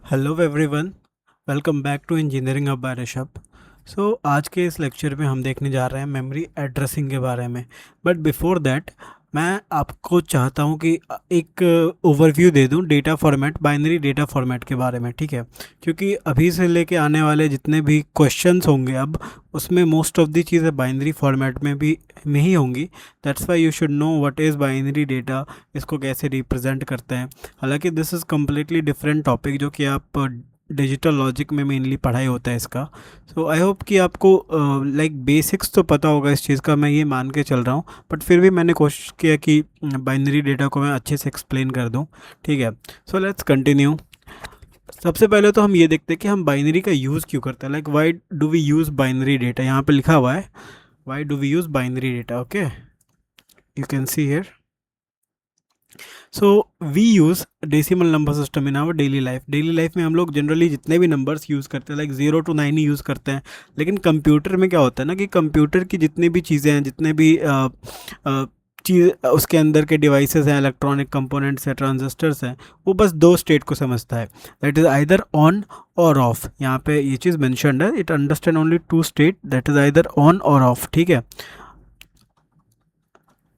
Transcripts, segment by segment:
Hello everyone, welcome back to engineering hub by Rishabh. आज के इस लेक्चर में हम देखने जा रहे हैं मेमोरी एड्रेसिंग के बारे में। बट बिफोर दैट मैं आपको चाहता हूं कि एक ओवरव्यू दे दूं data format, binary data format के बारे में, ठीक है। क्योंकि अभी से लेके आने वाले जितने भी क्वेश्चंस होंगे अब उसमें मोस्ट ऑफ दी चीज़ें बाइनरी फॉर्मेट में ही होंगी। That's why you should know what is binary data, इसको कैसे रिप्रेजेंट करते हैं। हालांकि this is completely different topic जो कि आप डिजिटल लॉजिक में मेनली पढ़ाई होता है इसका। सो आई होप कि आपको लाइक बेसिक्स तो पता होगा इस चीज़ का, मैं ये मान के चल रहा हूँ। बट फिर भी मैंने कोशिश किया कि बाइनरी डेटा को मैं अच्छे से एक्सप्लेन कर दूँ, ठीक है। So let's continue. सबसे पहले तो हम ये देखते हैं कि हम बाइनरी का यूज़ क्यों करते हैं। Like why do we use binary data, यहाँ पे लिखा हुआ है why do we use binary data. Okay, you can see here. So we use decimal number system in our daily life. Daily life में हम लोग जनरली जितने भी नंबर्स यूज़ करते हैं लाइक 0 to 9 ही यूज़ करते हैं। लेकिन कंप्यूटर में क्या होता है ना कि कंप्यूटर की जितनी भी चीज़ें हैं, जितने भी चीज़ उसके अंदर के डिवाइसेस हैं, इलेक्ट्रॉनिक कंपोनेंट्स हैं, ट्रांजिस्टर्स हैं, वो बस दो स्टेट को समझता है। That is either on or off. यहाँ पे ये चीज़ मैंशनड है, it understand only two state, that is either on or off, ठीक है।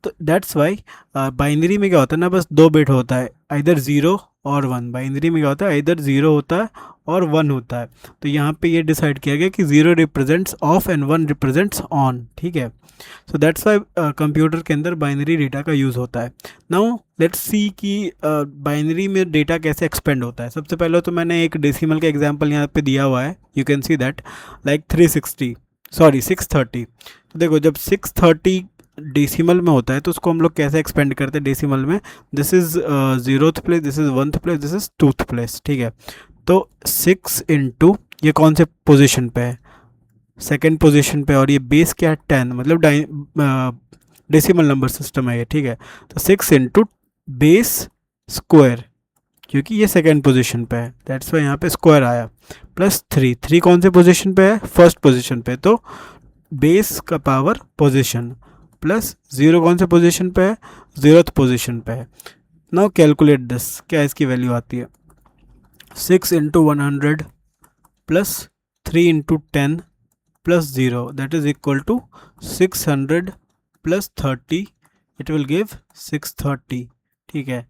तो दैट्स वाई बाइनरी में क्या होता है ना, बस दो बिट होता है, आइदर ज़ीरो और वन। बाइनरी में क्या होता है, आइदर ज़ीरो होता है और वन होता है। तो यहाँ पे ये डिसाइड किया गया कि zero represents of and one represents on, ठीक है। सो दैट्स वाई कंप्यूटर के अंदर बाइनरी डेटा का यूज़ होता है। नाउ लेट्स सी कि बाइनरी में डेटा कैसे एक्सपेंड होता है। सबसे पहले तो मैंने एक डेसिमल का एग्जांपल यहाँ पे दिया हुआ है, you can see that, like 360, sorry 630। तो देखो जब 630 डेसिमल में होता है तो उसको हम लोग कैसे एक्सपेंड करते हैं डेसिमल में। This is zeroth place, this is वनथ place, this is tooth place, ठीक है। तो 6 इंटू, ये कौन से पोजीशन पे है, सेकेंड पोजीशन पे, और ये बेस क्या है 10, मतलब डेसिमल नंबर सिस्टम है ये, ठीक है। तो 6 इंटू बेस स्क्वायर, क्योंकि ये सेकेंड पोजीशन पे है, दैट्स वाई यहाँ पे स्क्वायर आया, प्लस 3। 3 कौन से पोजीशन पे है, फर्स्ट पोजीशन पे, तो बेस का पावर पोजीशन, प्लस 0 कौन से पोजीशन पे है, ज़ीरोथ पोजीशन पे है। नाउ कैलकुलेट दिस, क्या इसकी वैल्यू आती है, 6 into 100 plus 3 into 10 plus 0, that is equal to 600 plus 30, it will give 630, ठीक है।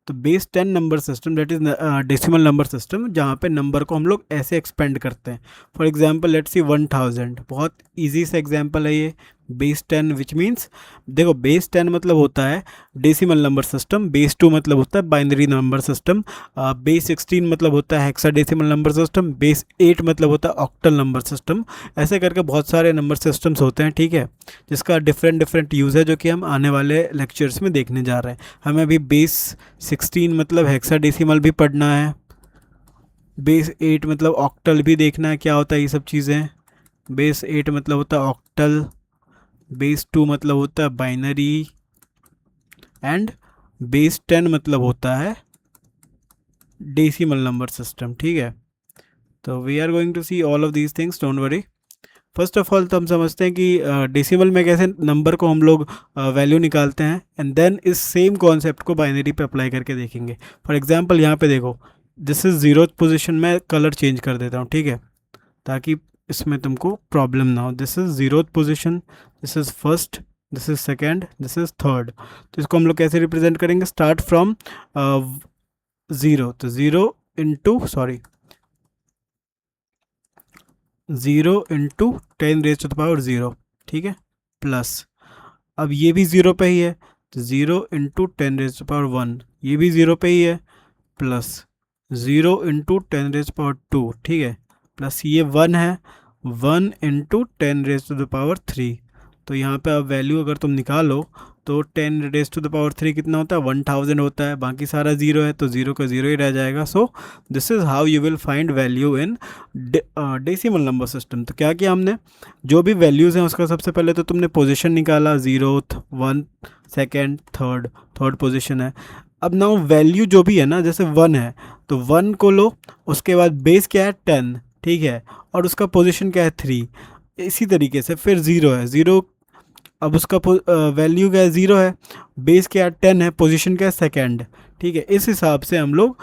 तो base 10 number system, that is decimal number system, जहाँ पे नंबर को हम लोग ऐसे एक्सपेंड करते हैं। फॉर एग्जांपल लेट्स सी 1000, बहुत इजी सा एग्जांपल है ये। बेस 10 विच मीन्स, देखो बेस 10 मतलब होता है डेसिमल नंबर सिस्टम, बेस 2 मतलब होता है बाइनरी नंबर सिस्टम, बेस 16 मतलब होता है हेक्साडेसिमल नंबर सिस्टम, बेस 8 मतलब होता है ऑक्टल नंबर सिस्टम। ऐसे करके बहुत सारे नंबर सिस्टम्स होते हैं, ठीक है, जिसका डिफरेंट डिफरेंट यूज़ है, जो कि हम आने वाले लेक्चर्स में देखने जा रहे हैं। हमें अभी बेस 16 मतलब हेक्साडेसिमल भी पढ़ना है, बेस 8 मतलब ऑक्टल भी देखना है क्या होता है ये सब चीज़ें। बेस 8 मतलब होता है ऑक्टल, बेस 2 मतलब होता है बाइनरी, एंड बेस 10 मतलब होता है डेसिमल नंबर सिस्टम, ठीक है। तो we are going to see all of these things, don't worry. First of all तो हम समझते हैं कि डेसिमल में कैसे नंबर को हम लोग वैल्यू निकालते हैं, एंड देन इस सेम कॉन्सेप्ट को बाइनरी पे अप्लाई करके देखेंगे। फॉर एग्जांपल यहाँ पे देखो, दिस इज़ ज़ीरोथ पोजीशन, में कलर चेंज कर देता हूँ, ठीक है, ताकि इसमें तुमको प्रॉब्लम ना हो। This is zeroth position, this is first, this is second, this is third. तो इसको हम लोग कैसे रिप्रेजेंट करेंगे, स्टार्ट फ्रॉम ज़ीरो, तो ज़ीरो इंटू, सॉरी, 0 × 10⁻⁴, ठीक है, प्लस, अब ये भी ज़ीरो पे ही है, तो 0 × 10⁻⁴, ये भी ज़ीरो पे ही है, प्लस 0 × 10⁻², ठीक है, प्लस ये 1 है, 1 × 10⁻³ तो यहाँ पे अब वैल्यू अगर तुम निकालो तो 10⁻³ कितना होता है, 1000 होता है। बाकी सारा ज़ीरो है तो ज़ीरो का ज़ीरो ही रह जाएगा। So this is how you will find value in decimal number system. तो क्या किया हमने, जो भी वैल्यूज़ हैं उसका सबसे पहले तो तुमने पोजीशन निकाला, zeroth, one, second, third, third position है। अब नाउ वैल्यू जो भी है ना, जैसे 1 है तो 1 को लो, उसके बाद बेस क्या है 10, ठीक है, और उसका पोजीशन क्या है 3। इसी तरीके से फिर 0 है, 0 अब उसका वैल्यू क्या है, 0 है, बेस क्या है 10 है, पोजीशन क्या है सेकेंड, ठीक है। इस हिसाब से हम लोग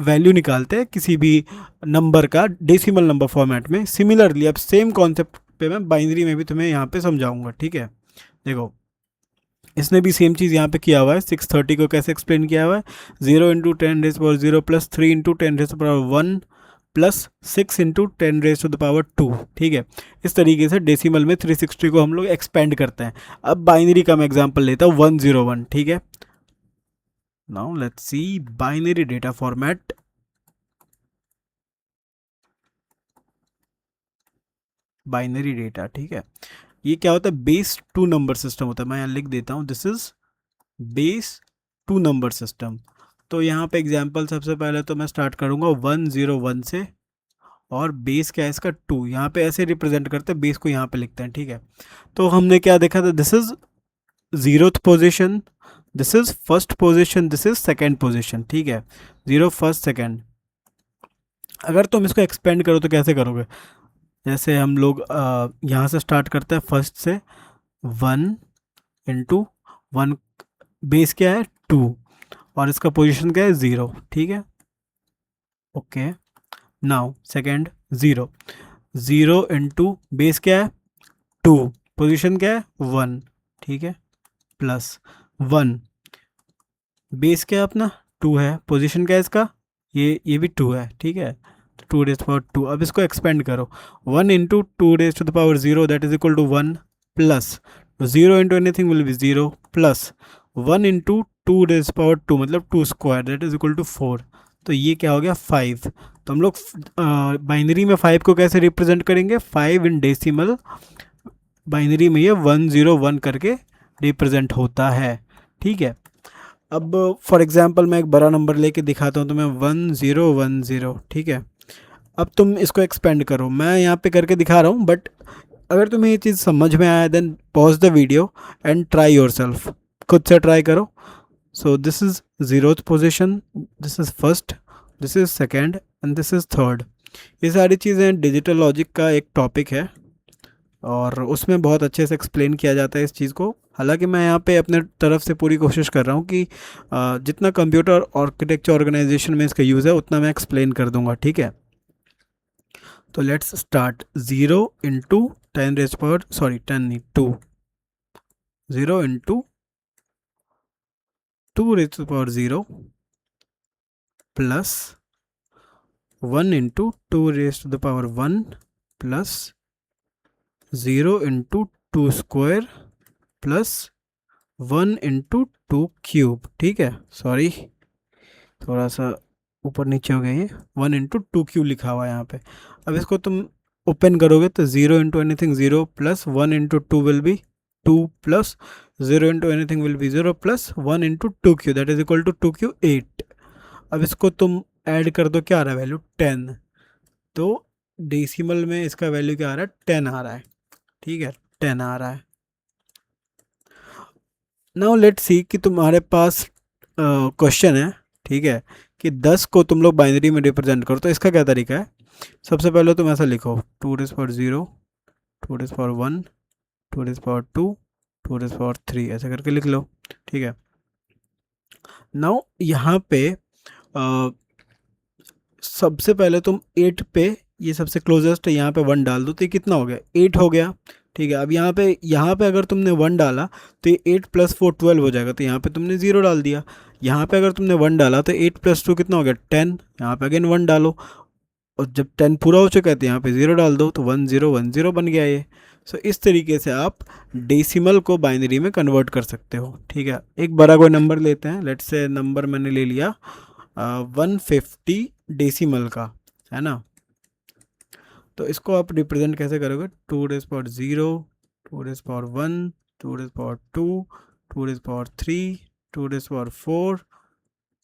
वैल्यू निकालते हैं किसी भी नंबर का डेसिमल नंबर फॉर्मेट में। सिमिलरली अब सेम कॉन्सेप्ट पे मैं बाइनरी में भी तुम्हें यहाँ पे समझाऊंगा, ठीक है। देखो इसने भी सेम चीज़ यहाँ पे किया हुआ है। 630 को कैसे एक्सप्लेन किया हुआ है, 0 into 10⁻0 plus 3 into 10⁻1 plus 6 into 10⁻2, ठीक है। इस तरीके से डेसिमल में 360 को हम लोग एक्सपेंड करते हैं। अब बाइनरी का मैं एग्जांपल लेता हूँ 101, ठीक है। Now let's see binary data format. Binary data, ठीक है। ये क्या होता है, बेस 2 नंबर सिस्टम होता है। मैं यहाँ लिख देता हूँ, this is base 2 number system. तो यहाँ पे एग्जांपल सबसे पहले तो मैं स्टार्ट करूँगा 101 से, और बेस क्या है इसका 2। यहाँ पे ऐसे रिप्रेजेंट करते हैं, बेस को यहाँ पे लिखते हैं, ठीक है। तो हमने क्या देखा था, this is 0th position, this is first position, this is second position, ठीक है। 0 फर्स्ट सेकेंड। अगर तुम इसको एक्सपेंड करो तो कैसे करोगे, जैसे हम लोग यहाँ से स्टार्ट करते हैं फर्स्ट से, 1 इंटू 1, बेस क्या है 2 और इसका पोजीशन क्या है 0, ठीक है। Okay, now second 0, 0 into base क्या है 2, पोजीशन क्या है 1, ठीक है, प्लस 1, बेस क्या है अपना 2 है, पोजीशन क्या है इसका, ये भी 2 है, ठीक है। 2⁻²। अब इसको एक्सपेंड करो, 1 into 2⁻0 that is equal to 1 plus 0 into anything will be 0 plus 1 into 2⁻² मतलब 2 square that is equal to 4। तो ये क्या हो गया 5। तो हम लोग बाइनरी में 5 को कैसे रिप्रेजेंट करेंगे, 5 इन डेसिमल बाइनरी में ये 101 करके रिप्रेजेंट होता है, ठीक है। अब फॉर एग्जांपल मैं एक बड़ा नंबर लेके दिखाता हूँ तुम्हें 1010, ठीक है। अब तुम इसको एक्सपेंड करो, मैं यहाँ पे करके दिखा रहा हूँ, बट अगर तुम्हें ये चीज़ समझ में आया then pause the video and try yourself, खुद से ट्राई करो। So this is 0th position, this is first, this is second and this is third. ये सारी चीज़ें डिजिटल लॉजिक का एक टॉपिक है और उसमें बहुत अच्छे से एक्सप्लेन किया जाता है इस चीज़ को। हालांकि मैं यहाँ पे अपने तरफ से पूरी कोशिश कर रहा हूँ कि जितना कंप्यूटर आर्किटेक्चर ऑर्गेनाइजेशन में इसका यूज़ है उतना मैं एक्सप्लेन कर दूंगा, ठीक है। तो let's start 0 into 2, 0 into 2⁻0 plus 1 into 2⁻1 plus 0 into 2 square plus 1 into 2 cube, ठीक है। सॉरी थोड़ा सा ऊपर नीचे हो गया, ये 1 इंटू 2 क्यूब लिखा हुआ है यहाँ पे। अब इसको तुम ओपन करोगे तो 0 into anything 0 plus 1 into 2 will be 2 plus 0 into anything will be 0 plus 1 into 2 cube that is equal to 2 cube 8। अब इसको तुम ऐड कर दो, क्या आ रहा है वैल्यू 10। तो डेसिमल में इसका वैल्यू क्या आ रहा है 10 आ रहा है, ठीक है, 10 आ रहा है। नाउ लेट्स सी कि तुम्हारे पास क्वेश्चन है, ठीक है, कि 10 को तुम लोग बाइनरी में रिप्रेजेंट करो। तो इसका क्या तरीका है, सबसे पहले तुम ऐसा लिखो 2⁻0 2⁻1 2⁻2 2⁻3 ऐसे करके लिख लो, ठीक है। नाउ यहाँ पे सबसे पहले तुम 8 पे, ये सबसे क्लोजेस्ट है, यहाँ पे 1 डाल दो तो ये कितना हो गया 8 हो गया, ठीक है। अब यहाँ पे अगर तुमने 1 डाला तो ये 8 + 4 12 हो जाएगा, तो यहाँ पे तुमने 0 डाल दिया। यहाँ पे अगर तुमने 1 डाला तो 8 + 2 कितना हो गया 10, यहाँ पे अगेन 1 डालो, और जब 10 पूरा हो चुका है तो यहाँ पे 0 डाल दो, तो 1010 बन गया ये। सो इस तरीके से आप डेसिमल को बाइनरी में कन्वर्ट कर सकते हो, ठीक है। एक बड़ा कोई नंबर लेते हैं, लेट्स से नंबर मैंने ले लिया 150 डेसिमल का, है ना। तो इसको आप रिप्रेजेंट कैसे करोगे, 2⁻0 2⁻1 2⁻2 2⁻3 2⁻4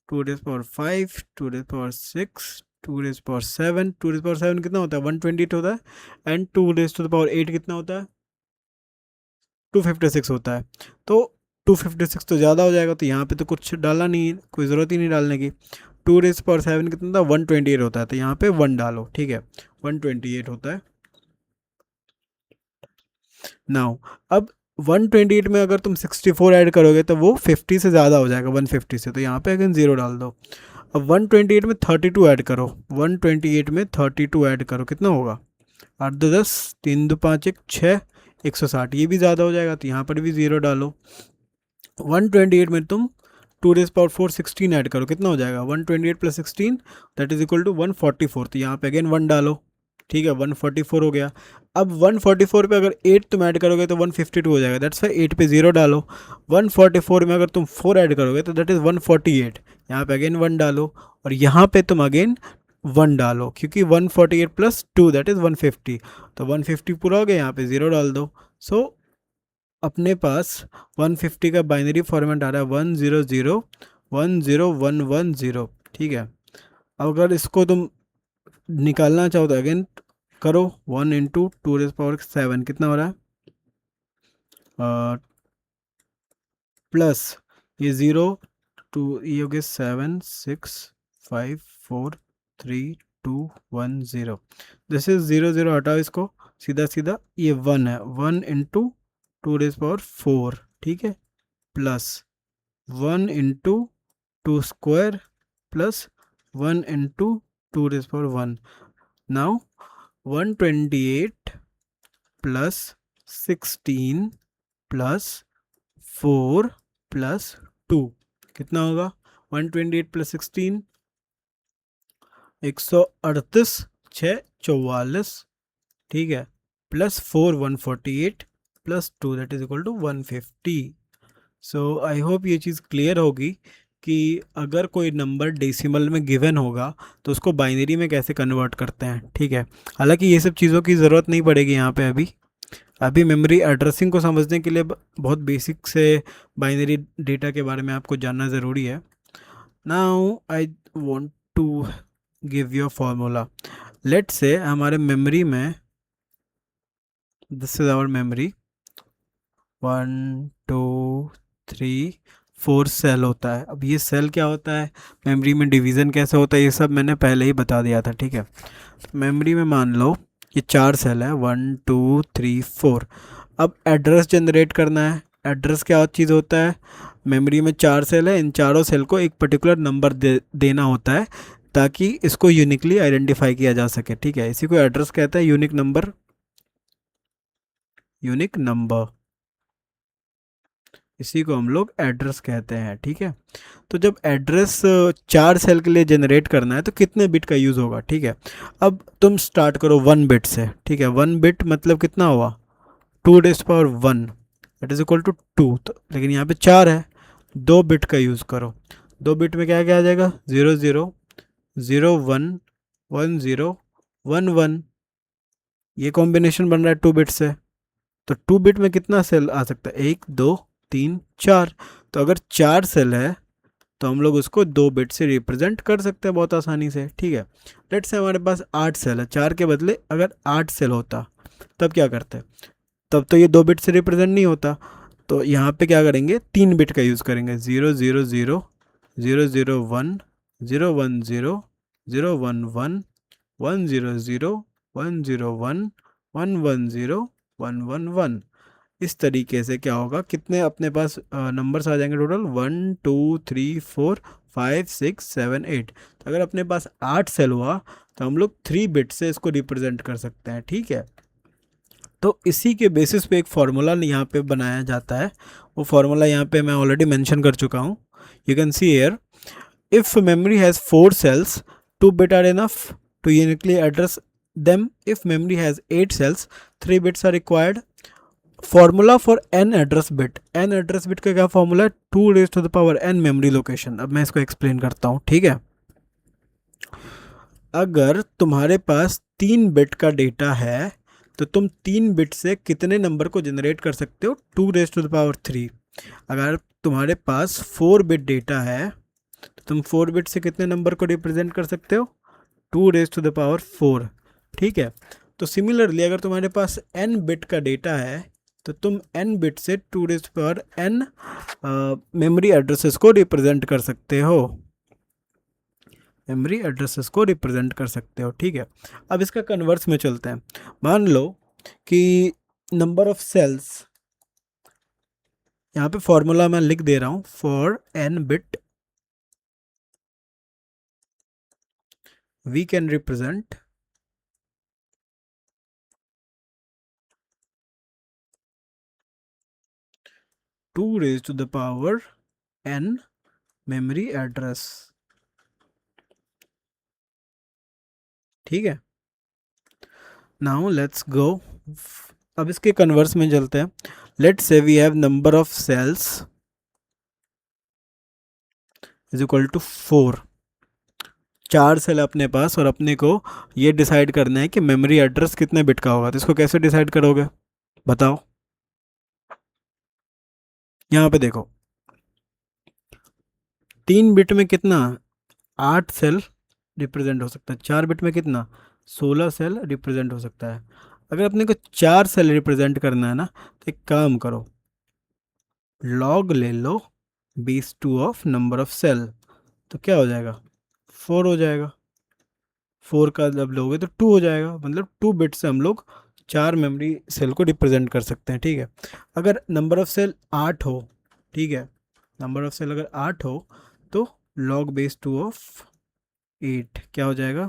2⁻5 2⁻6 2⁻7 2⁻7 कितना होता है 128 होता है, एंड 2⁻8 कितना होता है 256 होता है। तो 256 तो ज़्यादा हो जाएगा, तो यहाँ पे तो कुछ डालना नहीं है, कोई ज़रूरत ही नहीं डालने की। 2⁻7 कितना था 128 होता है, तो यहाँ पे 1 डालो, ठीक है, 128 होता है। नाउ अब 128 में अगर तुम 64 ऐड करोगे तो वो 50 से ज़्यादा हो जाएगा, 150 से, तो यहाँ पे अगेन 0 डाल दो। अब 128 में 32 ऐड करो, 128 में 32 ऐड करो, कितना होगा? 8 2 10, 3 2 5 1 6, 160, ये भी ज़्यादा हो जाएगा तो यहाँ पर भी 0 डालो। 128 में तुम 2⁴ 16 ऐड करो, कितना हो जाएगा? 128 + 16 दैट इज इक्वल टू 144, तो यहाँ पे अगेन 1 डालो, ठीक है, 144 हो गया। अब 144 पे अगर 8 तुम ऐड करोगे तो 152 हो जाएगा, दैट्स वाई 8 पे 0 डालो। 144 में अगर तुम 4 ऐड करोगे तो दैट इज़ 148, यहाँ पे अगेन 1 डालो, और यहाँ पे तुम अगेन 1 डालो, क्योंकि 148 + 2 दैट इज़ 150, तो 150 पूरा हो गया, यहाँ पे 0 डाल दो। सो अपने पास 150 का बाइनरी फॉर्मेट आ रहा है 100101110, ठीक है। अब अगर इसको तुम निकालना चाहो तो अगेन करो, 1 × 2⁷ कितना हो रहा है? प्लस ये 0 2, ये हो गया 7 6 5 4 3 2 1 0, दिस इज 0 0, हटाओ इसको, सीधा सीधा ये 1 है, 1 × 2⁴, ठीक है, plus 1 × 2² plus 1 × 2⁴ now 128 plus 16 plus 4 plus 2 कितना होगा? 128 + 16 138 6 44, ठीक है, plus 4 148 plus 2 that is equal to 150। So I hope ये चीज़ क्लियर होगी कि अगर कोई नंबर डेसिमल में गिवन होगा तो उसको बाइनरी में कैसे कन्वर्ट करते हैं, ठीक है। हालांकि ये सब चीज़ों की ज़रूरत नहीं पड़ेगी यहाँ पे, अभी मेमोरी एड्रेसिंग को समझने के लिए बहुत बेसिक से बाइनरी डेटा के बारे में आपको जानना ज़रूरी है। Now I want to give you a formula. Let's say हमारे मेमोरी में, this is our memory, 1 2 3 4 cell होता है। अब ये सेल क्या होता है, मेमोरी में डिवीज़न कैसे होता है, ये सब मैंने पहले ही बता दिया था, ठीक है। मेमोरी में मान लो ये 4 सेल है, 1 2 3 4। अब एड्रेस जनरेट करना है। एड्रेस क्या चीज़ होता है, मेमोरी में 4 सेल है, इन चारों सेल को एक पर्टिकुलर नंबर देना होता है ताकि इसको यूनिकली आइडेंटिफाई किया जा सके, ठीक है। इसी को एड्रेस कहता है, यूनिक नंबर, यूनिक नंबर, इसी को हम लोग एड्रेस कहते हैं, ठीक है। तो जब एड्रेस 4 सेल के लिए जनरेट करना है तो कितने बिट का यूज़ होगा, ठीक है। अब तुम स्टार्ट करो 1 बिट से, ठीक है। 1 बिट मतलब कितना हुआ? 2⁻1 दैट इज इक्वल टू 2, तो लेकिन यहाँ पे 4 है, 2 बिट का यूज़ करो। 2 बिट में क्या क्या आ जाएगा? 0 0 0 1 1 0 1 1, ये कॉम्बिनेशन बन रहा है 2 बिट से। तो 2 बिट में कितना सेल आ सकता है? 1 2 3 4। तो अगर 4 सेल है तो हम लोग उसको 2 बिट से रिप्रेजेंट कर सकते हैं बहुत आसानी से, ठीक है। लेट्स से हमारे पास 8 सेल है, 4 के बदले अगर 8 सेल होता तब क्या करते? तब तो ये 2 बिट से रिप्रेजेंट नहीं होता, तो यहाँ पे क्या करेंगे? 3 बिट का यूज़ करेंगे, 0 0 0 0 0 1 0 1 0 0 1 1 1 0 0 1 0 1 1 1 0 1 1 1। इस तरीके से क्या होगा, कितने अपने पास नंबर्स आ जाएंगे टोटल? 1 2 3 4 5 6 7 8। तो अगर अपने पास 8 सेल हुआ तो हम लोग 3 बिट से इसको रिप्रेजेंट कर सकते हैं, ठीक है। तो इसी के बेसिस पे एक फार्मूला यहाँ पे बनाया जाता है। वो फार्मूला यहाँ पे मैं ऑलरेडी मेंशन कर चुका हूँ। You can see here, if memory has 4 cells, 2 bit are enough to uniquely address them. If memory has 8 cells, 3 bits are required. Formula for n address bit, n address bit का क्या formula है? 2⁻n memory location. अब मैं इसको explain करता हूँ, ठीक है। अगर तुम्हारे पास 3 बिट का डेटा है तो तुम 3 बिट से कितने नंबर को जनरेट कर सकते हो? 2⁻3। अगर तुम्हारे पास 4 बिट डेटा है तो तुम 4 बिट से कितने नंबर को रिप्रेजेंट कर सकते हो? 2⁻4, ठीक है। तो सिमिलरली अगर तुम्हारे पास n बिट का डेटा है तो तुम n बिट से 2⁻n मेमोरी एड्रेसेस को रिप्रेजेंट कर सकते हो, मेमोरी एड्रेसेस को रिप्रेजेंट कर सकते हो, ठीक है। अब इसका कन्वर्स में चलते हैं। मान लो कि नंबर ऑफ सेल्स यहाँ पे फॉर्मूला मैं लिख दे रहा हूँ, for n bit we can represent 2 raised to the power n memory address। ठीक है, नाउ लेट्स गो। अब इसके कन्वर्स में चलते हैं। Let's say we have number of cells is equal to 4। 4 cell अपने पास, और अपने को ये डिसाइड करना है कि मेमोरी एड्रेस कितने बिट का होगा। तो इसको कैसे डिसाइड करोगे बताओ। यहाँ पे देखो, 3 बिट में कितना, 8 सेल रिप्रेजेंट हो सकता है। 4 बिट में कितना, 16 सेल रिप्रेजेंट हो सकता है। अगर अपने को 4 सेल रिप्रेजेंट करना है ना, तो एक काम करो, लॉग ले लो base 2 of number of cell. तो क्या हो जाएगा, 4 हो जाएगा। 4 का जब लोगे तो 2 हो जाएगा, मतलब 2 बिट से हम लोग 4 मेमोरी सेल को रिप्रेजेंट कर सकते हैं। ठीक है, अगर नंबर ऑफ सेल 8 हो, ठीक है, नंबर ऑफ सेल अगर 8 हो, तो लॉग बेस 2 ऑफ 8 क्या हो जाएगा,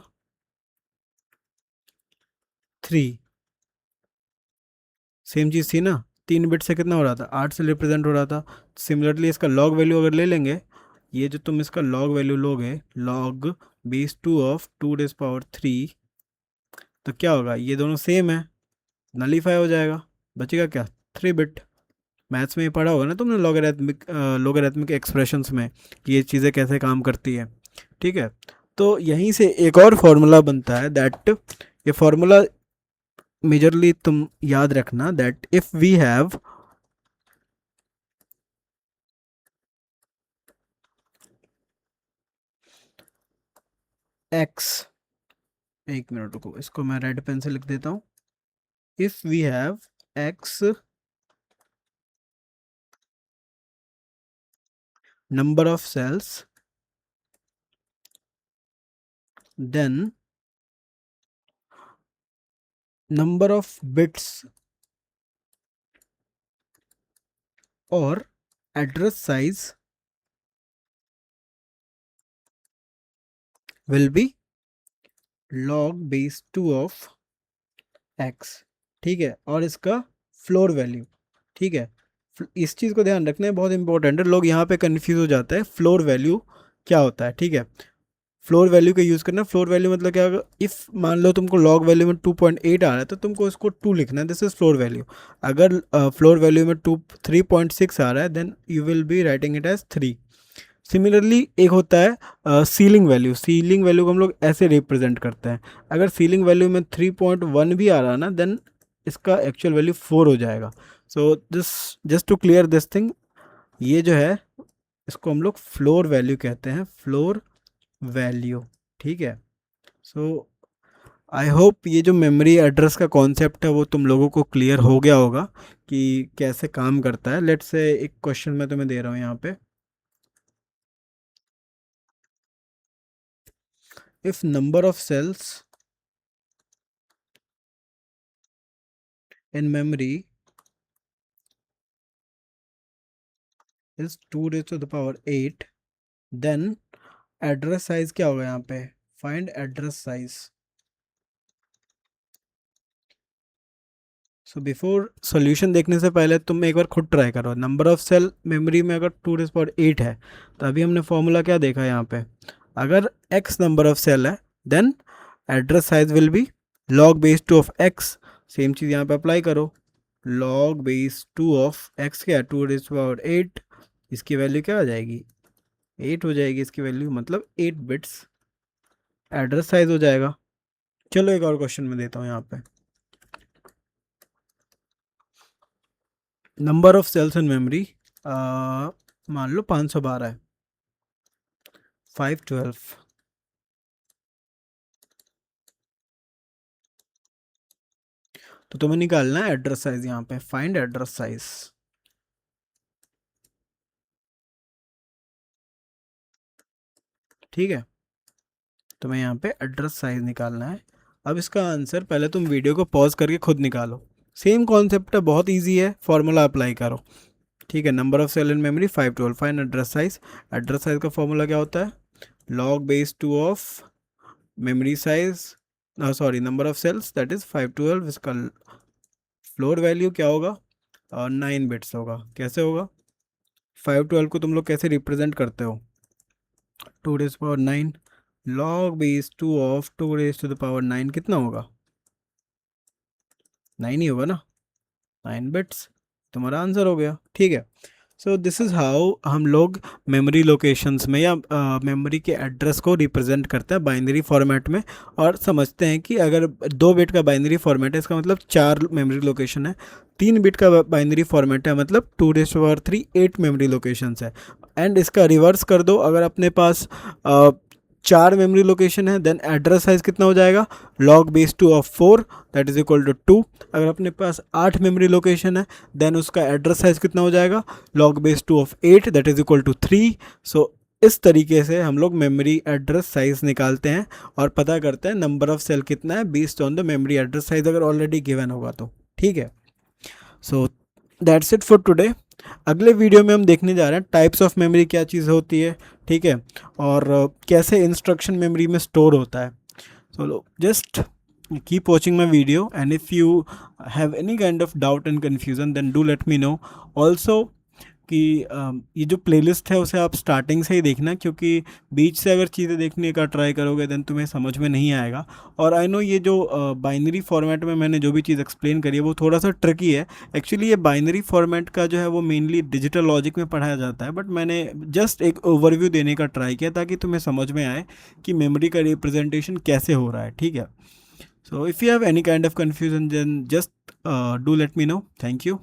3। सेम चीज़ थी ना, 3 बिट से कितना हो रहा था, 8 से रिप्रेजेंट हो रहा था। सिमिलरली इसका लॉग वैल्यू अगर ले लेंगे, ये जो तुम इसका लॉग वैल्यू लोगे, log base 2 of 2 raised to the power 3, तो क्या होगा, ये दोनों सेम है, नलीफाई हो जाएगा, बचेगा क्या, 3 बिट। मैथ्स में ये पढ़ा होगा ना तुमने, लोगरिथमिक एक्सप्रेशंस में कि ये चीज़ें कैसे काम करती है। ठीक है, तो यहीं से एक और फॉर्मूला बनता है, दैट ये फॉर्मूला मेजरली तुम याद रखना, that if we have x, एक मिनट रुको, इसको मैं रेड पेन से लिख देता हूँ। If we have x number of cells, then number of bits or address size will be log base 2 of x। ठीक है, और इसका फ्लोर वैल्यू। ठीक है, इस चीज़ को ध्यान रखना है, बहुत इंपॉर्टेंट है। लोग यहाँ पे कंफ्यूज हो जाता है, फ्लोर वैल्यू क्या होता है। ठीक है, फ्लोर वैल्यू का यूज़ करना। फ्लोर वैल्यू मतलब क्या होगा, इफ़ मान लो तुमको लॉग वैल्यू में 2.8 आ रहा है, तो तुमको इसको 2 लिखना है, दिस इज फ्लोर वैल्यू। अगर फ्लोर वैल्यू में 3.6 आ रहा है, then you will be writing it as 3। Similarly एक होता है सीलिंग वैल्यू। सीलिंग वैल्यू को हम लोग ऐसे रिप्रेजेंट करते हैं, अगर सीलिंग वैल्यू में 3.1 भी आ रहा है ना, देन इसका एक्चुअल वैल्यू 4 हो जाएगा। So this, just to clear this thing, ये जो है इसको हम लोग फ्लोर वैल्यू कहते हैं, फ्लोर वैल्यू। ठीक है, सो आई होप ये जो मेमोरी एड्रेस का कॉन्सेप्ट है वो तुम लोगों को क्लियर हो गया होगा कि कैसे काम करता है। लेट्स से एक क्वेश्चन मैं तुम्हें दे रहा हूँ यहाँ पे, if number of cells in memory is 2 raised to the power 8, then address size क्या होगा यहाँ पे, find address size. So before solution देखने से पहले तुम एक बार खुद ट्राई करो। नंबर ऑफ सेल मेमोरी में अगर 2 raised to the power 8 है, तो अभी हमने फॉर्मूला क्या देखा यहाँ पे, अगर x नंबर ऑफ सेल है, then address size will be log base 2 of x। Same चीज़ यहाँ पे अप्लाई करो, log base 2 ऑफ x क्या है, 2 raised to the power 8, इसकी वैल्यू क्या आ जाएगी, 8 हो जाएगी इसकी वैल्यू, मतलब 8 बिट्स एड्रेस साइज हो जाएगा। चलो एक और क्वेश्चन में देता हूँ यहाँ पे, number of cells in memory मान लो 512 है, 512। तो तुम्हें निकालना है एड्रेस साइज, यहाँ पे फाइंड एड्रेस साइज। ठीक है, तुम्हें यहाँ पे एड्रेस साइज निकालना है। अब इसका आंसर पहले तुम वीडियो को पॉज करके खुद निकालो। सेम कॉन्सेप्ट है, बहुत इजी है, फॉर्मूला अप्लाई करो। ठीक है, number of cell in memory 512, fine address size. Address size का फॉर्मूला क्या होता है, log base 2 of memory size, sorry number of cells that is 512, इसका फ्लोर वैल्यू क्या होगा, 9 बिट्स होगा। कैसे होगा, 512 को तुम लोग कैसे रिप्रेजेंट करते हो, 2 raise power 9, log base 2 of 2 raise to the power 9 कितना होगा, 9 ही होगा ना, 9 बिट्स, तुम्हारा आंसर हो गया। ठीक है, सो दिस इज़ हाउ हम लोग मेमोरी लोकेशंस में या मेमोरी के एड्रेस को रिप्रेजेंट करते हैं बाइनरी फॉर्मेट में, और समझते हैं कि अगर 2 बिट का बाइनरी फॉर्मेट है इसका मतलब 4 मेमोरी लोकेशन है, 3 बिट का बाइनरी फॉर्मेट है मतलब 2⁻³ 8 मेमोरी लोकेशंस है। एंड इसका रिवर्स कर दो, अगर अपने पास 4 मेमोरी लोकेशन है देन एड्रेस साइज कितना हो जाएगा, log base 2 of 4 that is equal to 2। अगर अपने पास 8 मेमोरी लोकेशन है देन उसका एड्रेस साइज कितना हो जाएगा, log base 2 of 8 that is equal to 3। So इस तरीके से हम लोग मेमोरी एड्रेस साइज निकालते हैं और पता करते हैं नंबर ऑफ सेल कितना है based on the memory address size, अगर ऑलरेडी गिवन होगा तो। ठीक है, so that's it for today. अगले वीडियो में हम देखने जा रहे हैं टाइप्स ऑफ मेमोरी क्या चीज़ होती है, ठीक है, और कैसे इंस्ट्रक्शन मेमोरी में स्टोर होता है। So just keep watching my video, and if you have any kind of doubt and confusion then do let me know also कि ये जो प्लेलिस्ट है उसे आप स्टार्टिंग से ही देखना, क्योंकि बीच से अगर चीज़ें देखने का ट्राई करोगे देन तुम्हें समझ में नहीं आएगा। और आई नो ये जो बाइनरी फॉर्मेट में मैंने जो भी चीज़ एक्सप्लेन करी है वो थोड़ा सा ट्रिकी है। एक्चुअली ये बाइनरी फॉर्मेट का जो है वो मेनली डिजिटल लॉजिक में पढ़ाया जाता है, बट मैंने जस्ट एक ओवरव्यू देने का ट्राई किया ताकि तुम्हें समझ में आए कि मेमोरी का रिप्रेजेंटेशन कैसे हो रहा है। ठीक है, so if you have any kind of confusion then just do let me know. Thank you.